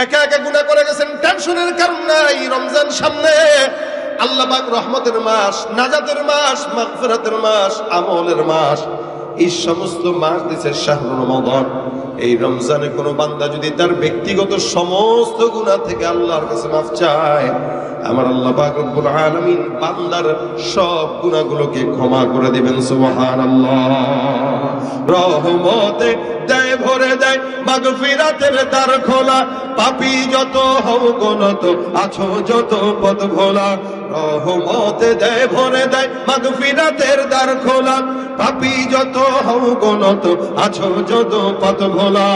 একা একা গুনাহ করে গেছেন, টেনশনের কারণ নাই। রমজান সামনে, আল্লাহ পাক রহমতের মাস, নাজাতের মাস, মাগফিরাতের মাস, আমলের মাস, এই সমস্ত মাস দিছে শাহরুল রমাদান। এই রমজানে কোনো বান্দা যদি তার ব্যক্তিগত সমস্ত গুনাহ থেকে আল্লাহর কাছে মাফ চায়, আমার আল্লাহ পাক রব্বুল আলামিন বান্দার সব গুনাহগুলোকে ক্ষমা করে দিবেন। সুবহানাল্লাহ। রহমতে দেয় ভরে দেয়, মাগফিরাতের দ্বার খোলা, পাপী যত হও গনত, আছো যত পথ ভোলা। রহমতে দেয় ভরে দেয়, মাগফিরাতের দ্বার খোলা, পাপী যত হও গনত, আছো যত পথ ভোলা।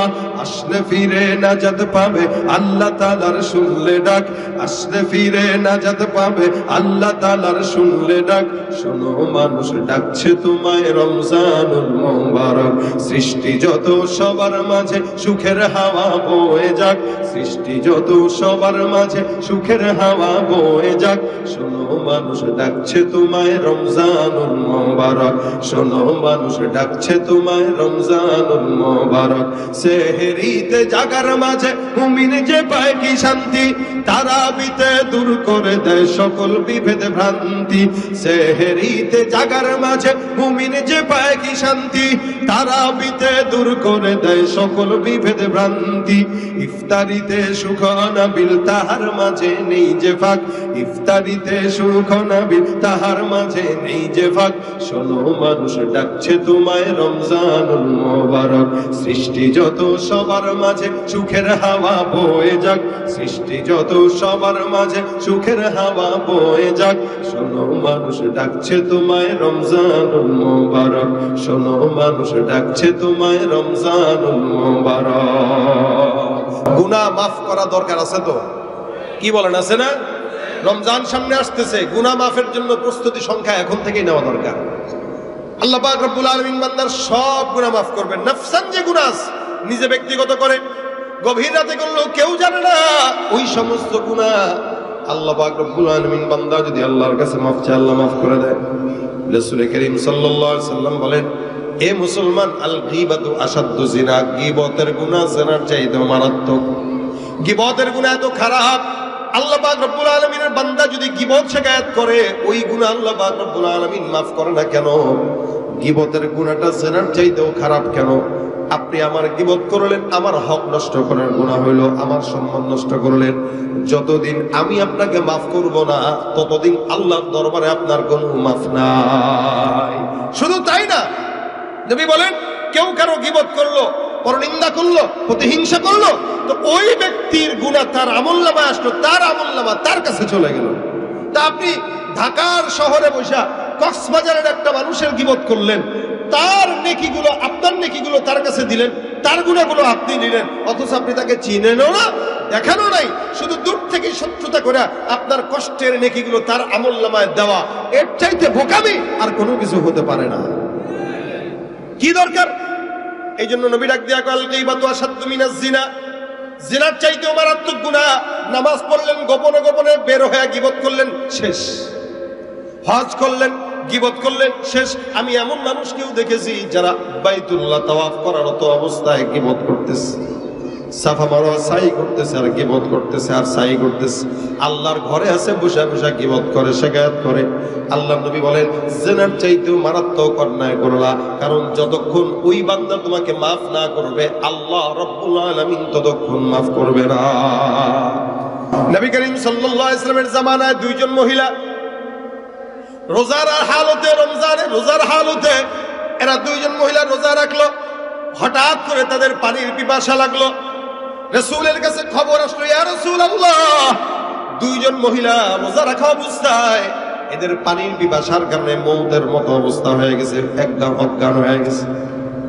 আসলে ফিরে নাজাত পাবে আল্লাহ তাআলার শুনলে ডাক, আসলে ফিরে নাজাত পাবে আল্লাহ তাআলার শুনলে ডাক। শোনো মানুষ ডাকছে তোমায় রমজানুল মুবারক, সৃষ্টি যত সবার মাঝে সুখের হাওয়া বয়ে যাক, সৃষ্টি যত সবার মাঝে সুখের হাওয়া বয়ে যাক। শোনো মানুষ ডাকছে তোমায় রমজানুল মুবারক, শোনো মানুষ ডাকছে তোমায় রমজানুল মুবারক। সেহরিতে জাগার মাঝে মুমিন যে পায় কি শান্তি, তারাবিতে দূর করে দেয় সকল বিভেদ ভ্রান্তি। সেহরিতে জাগার মাঝে মুমিন যে পায় কি শান্তি, তারাবিতে দূর করে দেয় সকল বিভেদ ভ্রান্তি। ইফতারিতে সুখ নাবিল, তাহার মাঝে নেই যে ফাঁক, ইফতারিতে সুখ নাবিল, তাহার মাঝে নেই যে ফাঁক। শোনো মানুষ ডাকছে তোমায় রমজানুল মুবারক, সৃষ্টি যত সবার মাঝে সুখের হাওয়া বয়ে যাক, সৃষ্টি যত সবার মাঝে সুখের হাওয়া বয়ে যাক। শোনো মানুষ ডাকছে তোমায় রমজানুল মুবারক, শোনো মানুষ ডাকছে তোমায় রমজানুল মুবারক। গুনাহ মাফ করা দরকার আছে তো? কি বলেন, আছে না? রমজান সামনে আসতেছে, গুনাহ মাফের জন্য প্রস্তুতি সংখ্যা এখন থেকেই নেওয়া দরকার। আল্লাহ পাক রব্বুল আলামিন বান্দার সব গুনাহ মাফ করবেন। নফসান যে গুনাহ নিজে ব্যক্তিগত করে গভীর রাতে করলেও কেউ জানে না, ওই সমস্ত গুনাহ আল্লাহ পাক রব্বুল আলামিন বান্দা যদি আল্লাহর কাছে মাফ চায়, আল্লাহ মাফ করে দেয়। রাসূল করিম সাল্লাল্লাহু আলাইহি সাল্লাম বলেন, এ মুসলমান, আল গীবাতু আসাদ্দু জিনা, গীবতের গুনাহ জিনার চাইতেও মারাত্মক। গীবতের গুনাহ এত খারাপ, আল্লাহ পাক রব্বুল আলামিনের বান্দা যদি গীবত শিকায়াত করে, ওই গুনাহ আল্লাহ পাক রব্বুল আলামিন মাফ করে না কেন? গীবতের গুনাহটা জিনার চাইতেও খারাপ কেন? আপনি আমার গীবত করলেন, আমার হক নষ্ট করার গুনাহ হইল, আমার সম্মান নষ্ট করলেন। যতদিন আমি আপনাকে মাফ করব না, ততদিন আল্লাহর দরবারে আপনার কোনো মাফ নাই। শুধু তাই না, নবী বলেন, কেউ কারো গীবত করলো, পরনিন্দা করলো, প্রতিহিংসা করলো, তো ওই ব্যক্তির গুনাহ তার আমলনামায় আসলো, তার আমলনামা তার কাছে চলে গেল। তা আপনি ঢাকার শহরে বসা কক্সবাজারের একটা মানুষের গীবত করলেন, তার নেকিগুলো, আপনার নেকিগুলো তার কাছে দিলেন, তার গুনাহগুলো আপনি নিলেন, অথচ আপনি তাকে চিনেনও না, দেখানো নাই, শুধু দূর থেকে শত্রুতা করে আপনার কষ্টের নেকিগুলো তার আমলনামায় দেওয়া, এর চাইতে বোকামি আর কোনো কিছু হতে পারে না। কি দরকার? এই জন্য নবী ডাক দিয়া কল গীবাতু আসাদ্দু মিনাজ জিনা, জিনার চাইতেও মারাত্মক গুনাহ। নামাজ পড়লেন, গোপনে গোপনে বের হয়ে গীবত করলেন, শেষ। হজ করলেন, গীবত করলেন, শেষ। আমি এমন মানুষকেও দেখেছি যারা বাইতুল্লাহ তাওয়াফ করার মতো অবস্থায় গীবত করতেছে, সাফা মারওয়া সাই করতেছে আর গীবত করতেছে আর সাই করতেছে। আল্লাহর ঘরে আছে, বসে বসে গীবত করে, শিকায়াত করে। আল্লাহর নবী বলেন, জিনার চাইতেও মারাত্মক অন্যায় করলা, কারণ যতক্ষণ ওই বান্দা তোমাকে মাফ না করবে, আল্লাহ রাব্বুল আলামিন ততক্ষণ মাফ করবে না। নবী করিম সাল্লাল্লাহু আলাইহি ওয়াসাল্লামের জামানায় দুইজন মহিলা রোজার হালতে, রমজানে রোজার হালতে এরা দুইজন মহিলা রোজা রাখলো। হঠাৎ করে তাদের পানির পিপাসা লাগলো। রাসূলের কাছে খবর আসলো, ইয়া রাসূলুল্লাহ, দুইজন মহিলা রোজা রাখা অবস্থায় এদের পানির পিপাসার কারণে মওতের মতো অবস্থা হয়ে গেছে, একদম অজ্ঞান হয়ে গেছে।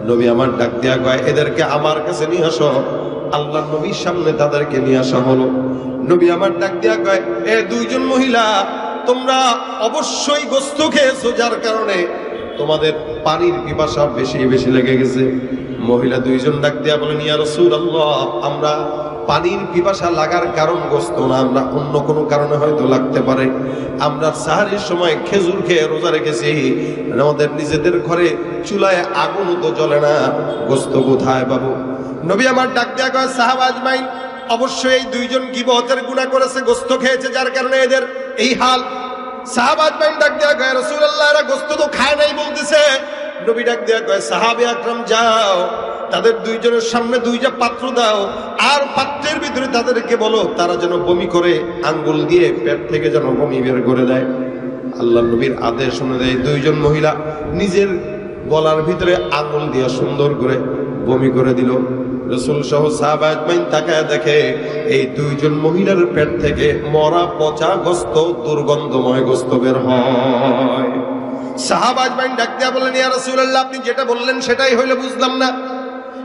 নবী আমার ডাক দিয়া কয়, এদেরকে আমার কাছে নিয়ে আসো। আল্লাহর নবীর সামনে তাদেরকে নিয়ে আসা হলো। নবী আমার ডাক দিয়া কয়, এ দুইজন মহিলা, তোমরা অবশ্যই গোশত খেয়েছো, যার কারণে তোমাদের পানির পিপাসা বেশি বেশি লেগে গেছে। মহিলা দুইজন ডাক দিয়া বলেন, ইয়া রাসূলুল্লাহ, আমরা পানির পিপাসা লাগার কারণ গোশত না, আমরা অন্য কোনো কারণে হয়তো লাগতে পারে। আমরা সাহারির সময় খেজুর খেয়ে রোজা রেখেছি, আমাদের নিজেদের ঘরে চুলায় আগুন তো জ্বলে না, গোশত কোথায় পাবো? নবী আমার ডাক দিয়া কয়, সাহাবা আজমাইন, অবশ্যই এই দুইজন গীবতের গুনাহ করেছে, গোশত খেয়েছে, যার কারণে এদের এই হাল। সাহাবা আজমাইন ডাক দেয়া কয়, রাসূলুল্লাহ এরা গোশত তো খায় নাই বলতেছে। নবী ডাক দেয়া কয়, সাহাবে আকরাম যাও, তাদের দুইজনের সামনে দুইটা পাত্র দাও, আর পাত্রের ভিতরে তাদেরকে বলো তারা যেন বমি করে, আঙ্গুল দিয়ে পেট থেকে যেন বমি বের করে দেয়। আল্লাহ নবীর আদেশ অনুযায়ী দুইজন মহিলা নিজের গলার ভিতরে আঙ্গুল দিয়ে সুন্দর করে বমি করে দিল। রাসূল সহ সাহাবা আজমাইন তাকায় দেখে এই দুইজন মহিলার পেট থেকে মরা পচা গোশত, দুর্গন্ধময় গোশত বের হয়। সাহাবা আজমাইন ডাক দিয়া বললেন, ইয়া রাসূলুল্লাহ আপনি যেটা বললেন সেটাই হইলো, বুঝলাম না।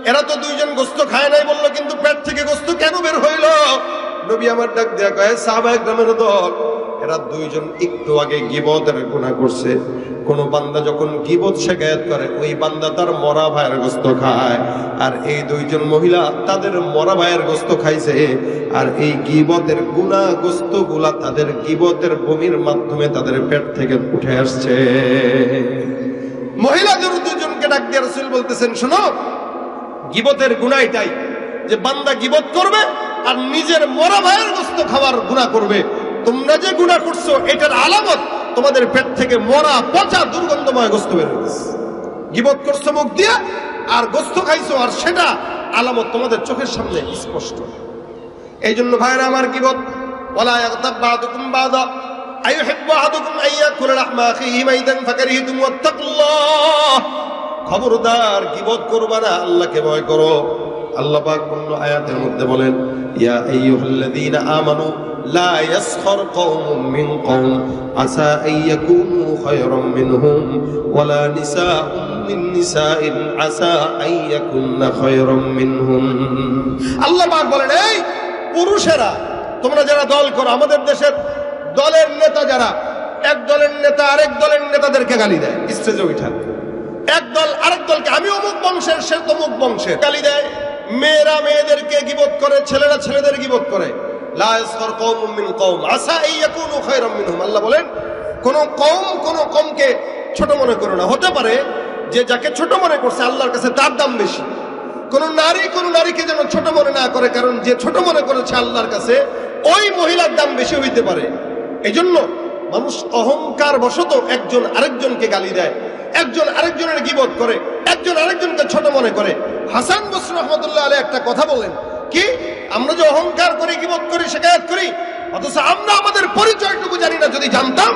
এরা তো দুইজন গোশত খায় নাই বললো, কিন্তু পেট থেকে গোশত কেন বের হইলো? নবী আমার ডাক দেয়া কয়, সাহাবা একরামের দল, এরা দুইজন একটু আগে গীবতের গুনাহ করছে। কোন বান্দা যখন গীবত শিকায়াত করে, ওই বান্দা তার মরা ভাইয়ের গোশত খায়, আর এই দুইজন মহিলা তাদের মরা ভাইয়ের গোশত খাইছে, আর এই গীবতের গুনাহ গোশত গুলা তাদের গীবতের বমির মাধ্যমে তাদের পেট থেকে উঠে আসছে। মহিলাদের দুজনকে ডাক দিয়ে রাসূল বলতেছেন, শোনো, গীবতের গুনাহ এটাই যে বান্দা গীবত করবে আর নিজের মরা ভাইয়ের গোশত খাওয়ার গুনাহ করবে। তোমরা যে গুনাহ করছো এটার আলামত তোমাদের পেট থেকে মরা পচা দুর্গন্ধময় গোশত বের হইছে। গীবত করছো মুখ দিয়ে আর গোশত খাইছো, আর সেটা আলামত তোমাদের চোখের সামনে স্পষ্ট। এই জন্য ভাইরা আমার, গীবত ওয়ালা ইয়াগতাব বা'দুকুম বা'দা আইয়ুহিব্বু আহাদুকুম আইয়াকুলা লাহমা আখিহি মাইতান ফাকারিহতুম ওয়াত্তাকুল্লাহ। খবরদার গীবত করবা না, আল্লাহকে ভয় করো। আল্লাহ পাক অন্য আয়াতের মধ্যে বলেন, ইয়া আইয়ুহাল্লাযীনা আমানু লা ইয়াসখার কওমুম মিন কওম আসা আইয়াকুনু খায়রাম মিনহুম ওয়ালা নিসাউম মিন নিসাইন আসা আইয়াকুননা খায়রাম মিনহুম। আল্লাহ পাক বলেন, এই পুরুষেরা তোমরা যারা দল করো, আমাদের দেশের দলের নেতা যারা, এক দলের নেতা আরেক দলের নেতাদেরকে গালি দেয় স্টেজে উঠা, এক দল আরেক দলকে, আমি অমুক বংশের, সে তমুক বংশের, গালি দেয়। মেয়েরা মেয়েদেরকে গীবত করে, ছেলেরা ছেলেদের গীবত করে। লা ইয়াসখার কওমুম মিন কওম আসা আইয়াকুনু খায়রাম মিনহুম। আল্লাহ বলেন, কোন কওমকে ছোট মনে করো না। হতে পারে যে যাকে ছোট মনে করছে আল্লাহর কাছে তার দাম বেশি। কোন নারীকে যেন ছোট মনে না করে, কারণ যে ছোট মনে করেছে আল্লাহর কাছে ওই মহিলার দাম বেশি হইতে পারে। এই জন্য মানুষ অহংকার বশত একজন আরেকজনকে গালি দেয়, একজন আরেকজনের গীবত করে, একজন আরেকজনকে ছোট মনে করে। হাসান বসরি রাহমাতুল্লাহ আলাইহি একটা কথা বলেন, কি আমরা যে অহংকার করি, গীবত করি, শিকায়াত করি, অথচ আমরা আমাদের পরিচয়টুকু জানি না। যদি জানতাম,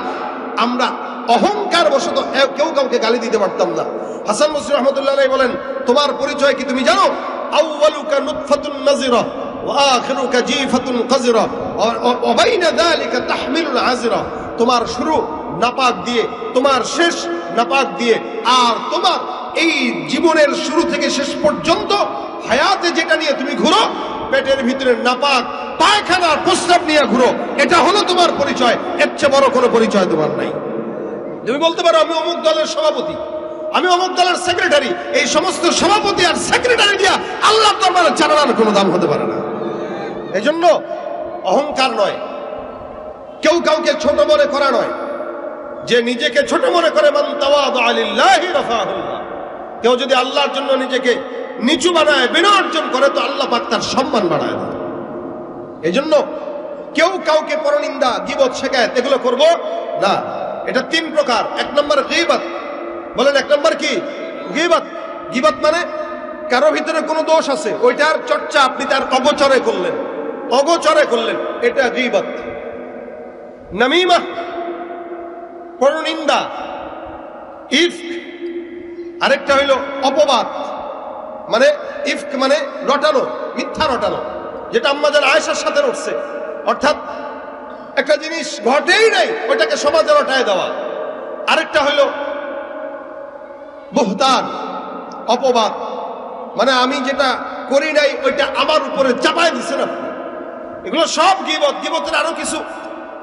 আমরা অহংকার বশত কেউ কাউকে গালি দিতে পারতাম না। হাসান বসরি রাহমাতুল্লাহ আলাইহি বলেন, তোমার পরিচয় কি তুমি জানো? আউয়ালুকা নুতফাতুন নাযিরা ওয়া আখিরুকা জিফাতুন কাযিরা ওয়া বাইনা যালিকা তাহমিলুল আযরা। তোমার শুরু নাপাক দিয়ে, তোমার শেষ নাপাক দিয়ে, আর তোমার এই জীবনের শুরু থেকে শেষ পর্যন্ত হায়াতে যেটা নিয়ে তুমি ঘুরো, পেটের ভিতরে নাপাক পায়খানার প্রস্রাব নিয়ে ঘুরো, এটা হলো তোমার পরিচয়। এর চেয়ে বড় কোনো পরিচয় তোমার নাই। তুমি বলতে পারো আমি অমুক দলের সভাপতি, আমি অমুক দলের সেক্রেটারি। এই সমস্ত সভাপতি আর সেক্রেটারি দিয়া আল্লাহর দরবারে চালানোর কোনো দাম হতে পারে না। এই জন্য অহংকার নয়, কেউ কাউকে ছোট মনে করা নয়। যে নিজেকে ছোট মনে করে, মান তাওয়াদা লিল্লাহি রাফাহুল্লাহ, কেউ যদি আল্লাহর জন্য নিজেকে নিচু বানায়, বিনর্জন করে, তো আল্লাহ পাক তার সম্মান বাড়ায় দেয়। এই জন্য কেউ কাউকে পরনিন্দা, গীবত, শিকায়াত এগুলো করব না। এটা তিন প্রকার। এক নম্বর গীবত। বলেন এক নম্বর কি? গীবত। গীবত মানে কারো ভিতরে কোনো দোষ আছে, ওইটার চর্চা আপনি তার অগোচরে করলেন, এটা গীবত। নামিমা পরনিন্দা, ইফক, আরেকটা হইল অপবাদ। মানে ইফক মানে রটানো, মিথ্যা রটানো, যেটা আম্মাজান আয়েশার সাথে উঠছে। অর্থাৎ একটা জিনিস ঘটেই নাই, ওইটাকে সমাজে রটায় দেওয়া। আরেকটা হইল বুহতান, অপবাদ, মানে আমি যেটা করি নাই ওইটা আমার উপরে চাপায় দিচ্ছেন আপনি। এগুলো সব গীবত। গীবতের আরো কিছু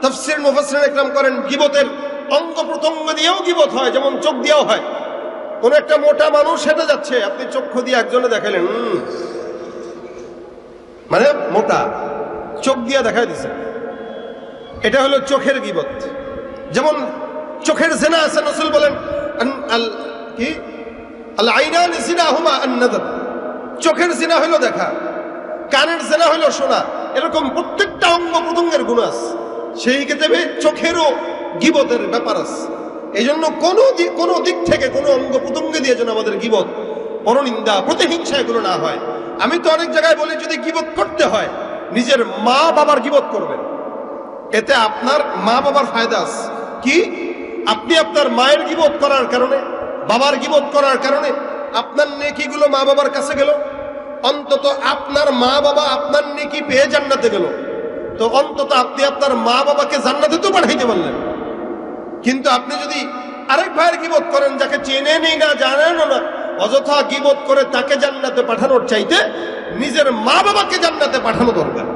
তাফসীর মুফাসসিরিন ইকরাম করেন, গীবতের অঙ্গ প্রত্যঙ্গ দিয়েও গীবত হয়, যেমন চোখ দিয়েও হয়। কোন একটা মোটা মানুষ হেঁটে যাচ্ছে, আপনি চক্ষু দিয়ে একজনে দেখালেন, মানে মোটা, চোখ দিয়ে দেখাই দিছে, এটা হলো চোখের গীবত। যেমন চোখের জিনা আছে, রাসূল বলেন কি আল আইনানি জিনাহুমা আন নাযার, চোখের জিনা হলো দেখা, কানের জিনা হলো শোনা। এরকম প্রত্যেকটা অঙ্গ প্রত্যঙ্গের গুণ আছে। সেই ক্ষেত্রে চোখেরও গীবতের ব্যাপার আছে। এই জন্য কোনো দিক থেকে কোনো অঙ্গ প্রত্যঙ্গ দিয়ে যেন আমাদের গীবত, পরনিন্দা, প্রতিহিংসা এগুলো না হয়। আমি তো অনেক জায়গায় বলি, যদি গীবত করতে হয় নিজের মা বাবার গীবত করবেন, এতে আপনার মা বাবার ফায়দা আছে। কি? আপনি আপনার মায়ের গীবত করার কারণে, বাবার গীবত করার কারণে আপনার নেকিগুলো মা বাবার কাছে গেল, অন্তত আপনার মা বাবা আপনার নেকি পেয়ে জান্নাতে গেল, তো অন্তত আপনি আপনার মা বাবাকে জান্নাতে তো পাঠাইতে পারলেন। কিন্তু আপনি যদি আরেক ভাইয়ের গীবত করেন, যাকে চেনে নেই না, জানেনও না, অযথা গীবত করে তাকে জান্নাতে পাঠানোর চাইতে নিজের মা বাবাকে জান্নাতে পাঠানো দরকার।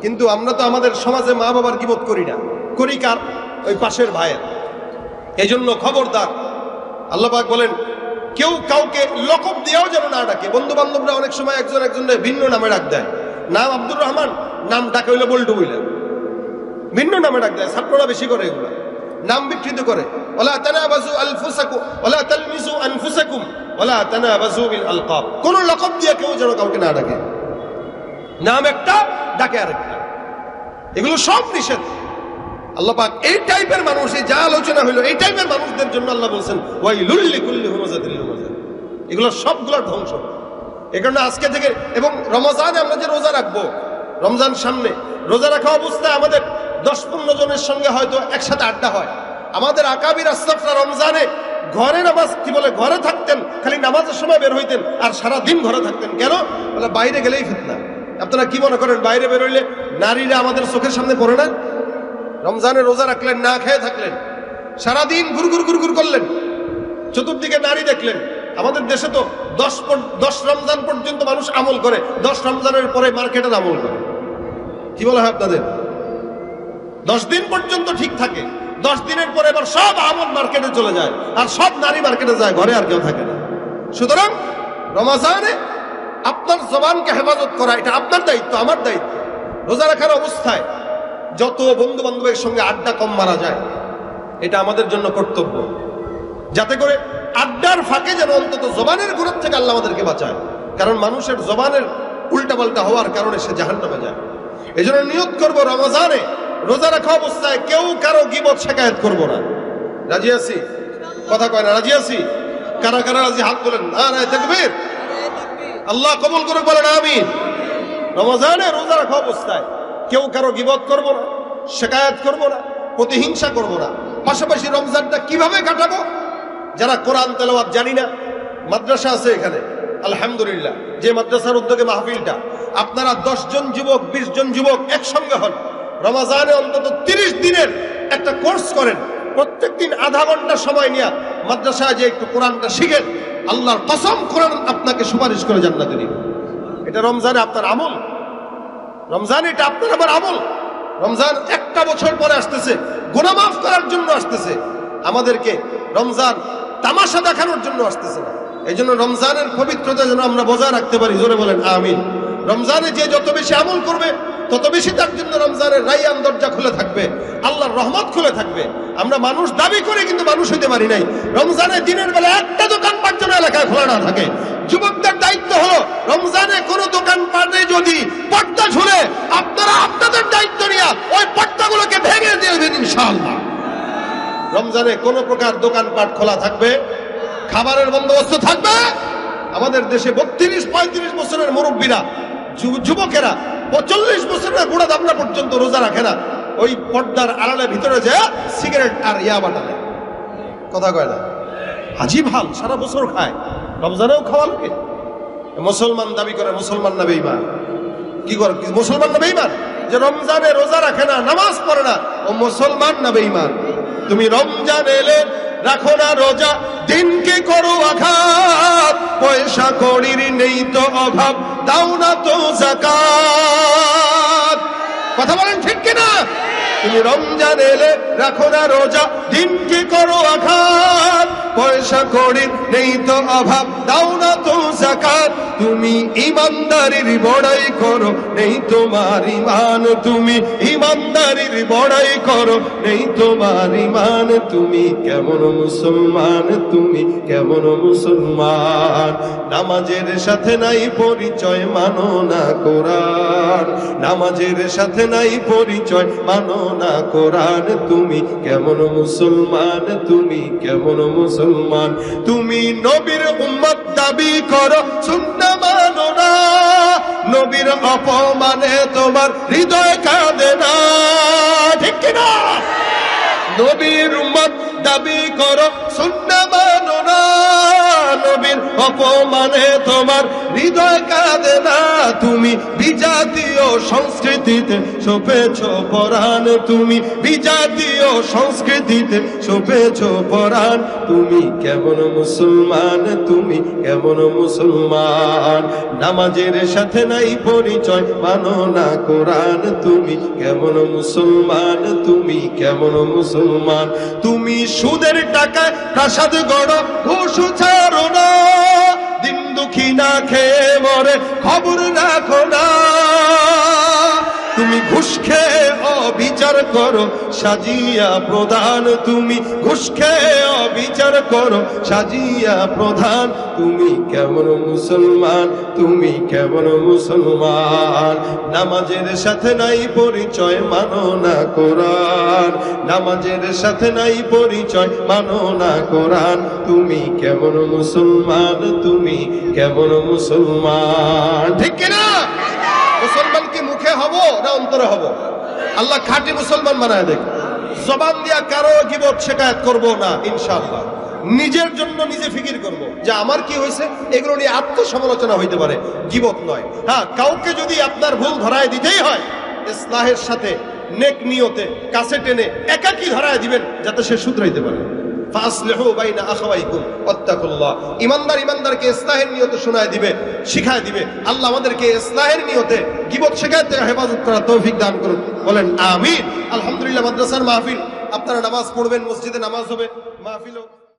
কিন্তু আমরা তো আমাদের সমাজে মা বাবার গীবত করি না, করি কার? ওই পাশের ভাইয়ের। এই জন্য খবরদার, আল্লাহ পাক বলেন কেউ কাউকে লকব দিয়েও যেন না ডাকে। বন্ধু বান্ধবরা অনেক সময় একজন একজনের ভিন্ন নামে ডাক দেয়। নাম আব্দুর রহমান, নাম ডাকে হইলে বল্টু বইলেন, ভিন্ন নামে ডাক দেয়। ছাত্ররা বেশি করে এগুলা, নাম বিকৃত করে। ওয়ালা তানাবাজু আনফুসাকুম ওয়ালা তালমিজু আনফুসাকুম ওয়ালা তানাবাজু বিল আলকাব। কোন লকব দিয়ে কেউ যেন কাউকে না ডাকে। নাম একটা, ডাকে আরেকটা, এগুলো সব নিষেধ। আল্লাহ পাক এই টাইপের মানুষ, এই যা আলোচনা হলো, এই টাইপের মানুষদের জন্য আল্লাহ বলছেন ওয়াইলুল লিকুল্লি হুমাযাতিল লুমাযা। এগুলো সবগুলোর ধ্বংস। এই কারণে আজকে থেকে, এবং রমজানে আমরা যে রোজা রাখবো, রমজান সামনে, রোজা রাখা অবস্থায় আমাদের 10-15 জনের সঙ্গে হয়তো একসাথে আড্ডা হয়। আমাদের আকাবির আসলাফরা রমজানে ঘরে নামাজ, কি বলে, ঘরে থাকতেন, খালি নামাজের সময় বের হইতেন, আর সারা দিন ঘরে থাকতেন। কেন? বলে বাইরে গেলেই ফিতনা। আপনারা কি মনে করেন বাইরে বের হইলে নারীরা আমাদের চোখের সামনে পড়ে না? রমজানে রোজা রাখলেন, না খেয়ে থাকলেন, সারাদিন গুরগুর গুরগুর করলেন, চতুর্দিকে নারী দেখলেন। আমাদের দেশে তো 10 রমজান পর্যন্ত মানুষ আমল করে, 10 রমজানের পরে মার্কেটের আমল করে। কি বলা হয় আপনাদের? 10 দিন পর্যন্ত ঠিক থাকে, 10 দিনের পরে এবার সব আমল মার্কেটে চলে যায়, আর সব নারী মার্কেটে যায়, ঘরে আর কেউ থাকে না। সুতরাং রমজানে আপনার জবানকে হেফাজত করা, এটা আপনার দায়িত্ব, আমার দায়িত্ব। রোজা রাখার অবস্থায় যত বন্ধু বান্ধবের সঙ্গে আড্ডা কম মারা যায়, এটা আমাদের জন্য কর্তব্য, যাতে করে আড্ডার ফাঁকে যেন অন্তত জবানের গুণার থেকে আল্লাহ আমাদেরকে বাঁচায়। কারণ মানুষের জবানের উল্টাপাল্টা হওয়ার কারণে সে জাহান্নামে যায়। এই জন্য নিয়ত করবো, রমজানে রোজা রাখা অবস্থায় কেউ কারো গীবত শিকায়েত করবো না। রাজি আছি? কথা কয় না? রাজি আছি? কারা কারা রাজি? হাত তোলেন। নারায়ে তাকবীর। আল্লাহ কবুল করুক, বলেন আমিন। রমজানে রোজা রাখা অবস্থায় কেউ কারো গীবত করবো না, শিকায়েত করবো না, প্রতিহিংসা করবো না। পাশাপাশি রমজানটা কিভাবে কাটাবো? যারা কোরআন তেলাওয়াত জানি না, মাদ্রাসা আছে এখানে আলহামদুলিল্লাহ, যে মাদ্রাসার উদ্যোগে মাহফিলটা, আপনারা 10 জন যুবক, 20 জন যুবক একসঙ্গে হন, রমজানে অন্তত 30 দিনের একটা কোর্স করেন, প্রত্যেকদিন আধা ঘন্টা সময় নিয়ে মাদ্রাসায় যে একটু কোরআনটা শিখেন, আল্লাহর কসম কোরআন আপনাকে সুপারিশ করে জান্নাতে দিবে। এটা রমজানে আপনার আমল, রমজান এটা আপনার আমার আমল। রমজান একটা বছর পরে আসতেছে, গুনাহ মাফ করার জন্য আসতেছে, আমাদেরকে রমজান তামাশা দেখানোর জন্য আসতেছে না। এই জন্য রমজানের পবিত্রতা যেন আমরা বজায় রাখতে পারি। জোরে বলেন আমিন। রমজানে যে যত বেশি আমল করবে, তত বেশি তার জন্য রমজানের রাইয়ান দরজা খুলে থাকবে, আল্লাহর রহমত খুলে থাকবে। আমরা মানুষ দাবি করে কিন্তু মানুষ হইতে পারি নাই। রমজানের দিনের বেলা একটা দোকানপাট যেন এলাকায় খোলা না থাকে। যুবকদের দায়িত্ব হলো, রমজানে কোনো দোকানপাটে যদি পর্দা ঝুলে, আপনারা আপনাদের দায়িত্ব নিয়ে ওই পর্দাগুলোকে ভেঙে দেবেন ইনশাআল্লাহ। রমজানে কোনো প্রকার দোকানপাট খোলা থাকবে, খাবারের বন্দোবস্ত থাকবে। আমাদের দেশে 32-35 বছরের মুরব্বীরা, যুবকেরা 45 বছরের বুড়া দামলা পর্যন্ত রোজা রাখে না, ওই পর্দার আড়ালে ভিতরে যায় সিগারেট আর ইয়াবা টানে। কথা কয় না? আজীব হাল, সারা বছর খায়, রমজানেও খাওয়া লাগে। মুসলমান দাবি করে, মুসলমান না বেঈমান? কি করে মুসলমান না বেঈমান? যে রমজানে রোজা রাখে না, নামাজ পড়ে না, ও মুসলমান না বেঈমান? তুমি রমজান এলে রাখো না রোজা, দিনকে করো আঘাত, পয়সা কড়ির নেই তো অভাব, দাও না তো যাকাত। কথা বলেন ঠিক কিনা? তুমি রমজান এলে রাখো না রোজা, দিনকে করো আঘাত, পয়সা করি নেই তো অভাব, দাও না তো যাকাত। তুমি ইমানদারির বড়াই করো, নেই তোমার ইমান। তুমি ইমানদারির বড়াই করো, নেই তোমার ইমান। তুমি কেমন মুসলমান, তুমি কেমন মুসলমান? নামাজের সাথে নাই পরিচয়, মানো না কোরআন। নামাজের সাথে নাই পরিচয়, মানো না কোরআন। তুমি কেমন মুসলমান, তুমি কেমন মুসলমান? তুমি নবীর উম্মত দাবি করো, সুন্নাহ মানো না। নবীর অপমানে তোমার হৃদয় কাঁদে না, ঠিক কিনা? নবীর উম্মত দাবি করো, সুন্নাহ মানো না। নবীর অপমানে তোমার হৃদয় কাঁদে না। তুমি বিজাতীয় সংস্কৃতিতে সপেছ পরাণ। তুমি বিজাতীয় সংস্কৃতিতে সপেছ পরাণ। তুমি কেমন মুসলমান, তুমি কেমন মুসলমান? নামাজের সাথে নাই পরিচয়, মানো না কোরআন। তুমি কেমন মুসলমান, তুমি কেমন মুসলমান? তুমি সুদের টাকায় প্রাসাদ গড়ো, ঘুষ ছাড়ো না। দিন দুঃখী না খেয়ে মরে, খবর রাখো না। তুমি ঘুষ খেয়ে অবিচার করো, সাজিয়া প্রধান। তুমি ঘুষ খেয়ে অবিচার করো, সাজিয়া প্রধান। তুমি কেমন মুসলমান, তুমি কেমন মুসলমান? নামাজের সাথে নাই পরিচয়, মানো না কোরআন। নামাজের সাথে নাই পরিচয়, মানো না কোরআন। তুমি কেমন মুসলমান, তুমি কেমন মুসলমান? ঠিক কিনা? মুসলমান কি মুখে হব না অন্তরে হব? আল্লাহ খাঁটি মুসলমান বানায় দেখ। জবান দিয়া কারো গীবত শিকায়াত করব না ইনশাআল্লাহ। নিজের জন্য নিজে ফিকির করব যে আমার কি হয়েছে, এগুলো নিয়ে আত্মসমালোচনা হইতে পারে, গীবত নয়। হ্যাঁ, কাউকে যদি আপনার ভুল ধরায় দিতেই হয়, ইসলাহের সাথে নেক নিয়তে কাছে টেনে একাকী ধরায় দিবেন, যাতে সে শুধরাইতে পারে। ফাসলিহু বাইনা আখাওয়াইকুম ওয়াত্তাকুল্লাহ। ইমানদার ইমানদারকে ইসলাহের নিয়তে শোনায় দিবে, শিখায় দিবে। আল্লাহ আমাদেরকে ইসলাহের নিয়তে গীবত শিকায়ত থেকে হেফাজত করার তৌফিক দান করুন, বলেন আমিন। আলহামদুলিল্লাহ, মাদ্রাসার মাহফিল, আপনারা নামাজ পড়বেন, মসজিদে নামাজ হবে, মাহফিল